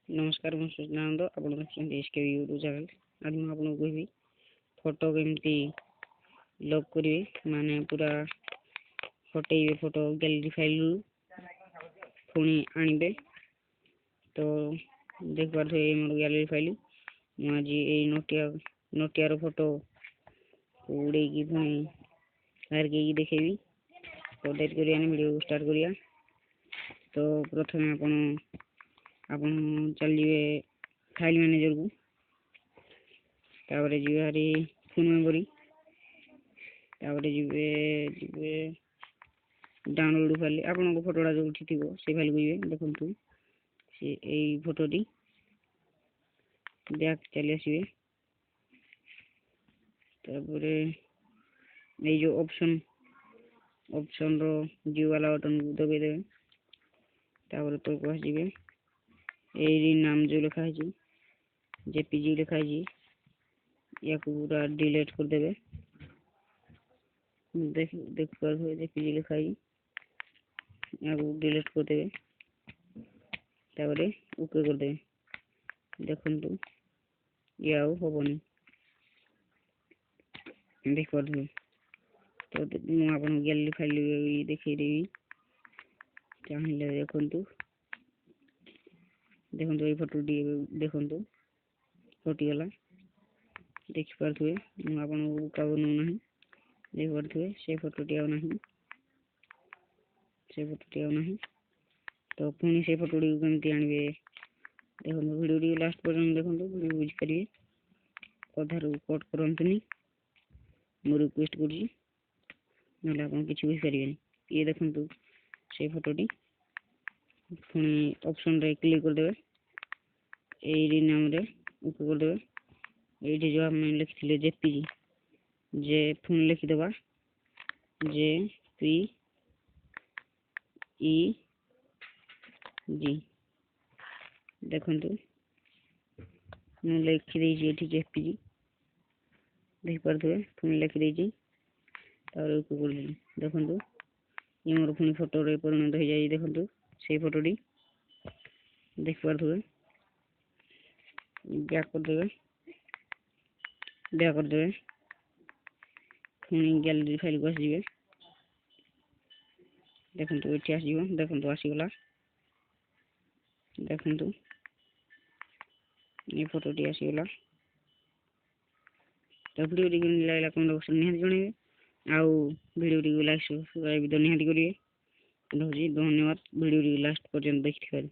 नमस्कार मैं सूचनानंद आप देखते यूट्यूब चैनल आज मैं आपको कहबी फोटो केमती लॉक करेंगे माने पूरा हटेबे फोटो गैलरी फाइल पुणी आनबे तो देख पारे मोर गैलरी फाइल आज ये नोटियार फोटो उड़े की पुणी बाहर के देखेबी तो डेट करिया वीडियो स्टार्ट करिया। तो प्रथम आपण चलिए फाइल मैनेजर को तापर जीवे हरी फोन मेमोरी तापर जीवे डाउनलोड फाइल आपण फोटोटा जो उठी थी से फाइल को जीवे देखंतु से एई फोटोटी बैक चली आसीबे तापर ए जो ऑप्शन रो जीव वाला बटन को दबे देबे तापर तो को आसीबे एरी नाम जो लिखा है जेपीजी लिखा है या पूरा डिलीट कर देबे देख पर जेपीजी लिखा है या डिलीट कर देबे तापर ओके कर देबे देखंतु या होबनी देख पर तो मु आपन गैलरी फाइल देखै देबी चाहिले देखंतु देखो ये फोटो देखो हटिगला देखी पारे मुझे नौना देख पारे से फोटोटी आना तो पुणी से फोटोटी कमी आणवे देखो वीडियो लास्ट पर्यंत देखो वीडियो बुझीपारे अधारू कट करतुनि मु रिक्वेस्ट कर किसी बुझीपारे ये देखो से फोटोटी पुणी ऑप्शन रे क्लिक कर देबे एरी नाम रे ओके कर देबे एठी जो हम लिखथिले जेपीजी जे पुणी लिखि देबा जे पी ई जी देखंतु मु लिखि देछि एठी जेपीजी देख पारथुए पुणी लिखि देछि तार ओके कर देबे देखंतु ये मोर पुणी फोटो रे परिणत हो जाई देखंतु से फोटोटी देख पारथुए बैक कर देबे पुणी गैलरी फाइल को आसीबे देखंतु एठी आसीबो देखंतु आसीगला देखंतु ये फोटोटी आसीगला तो वीडियो टी लागला कमेंट बॉक्स में निहाती जणेबे आउ वीडियो टी लाइक सब्सक्राइब तो निहाती करिवे धन्यवाद वीडियो टी लास्ट पर्यंत देखिथिबार।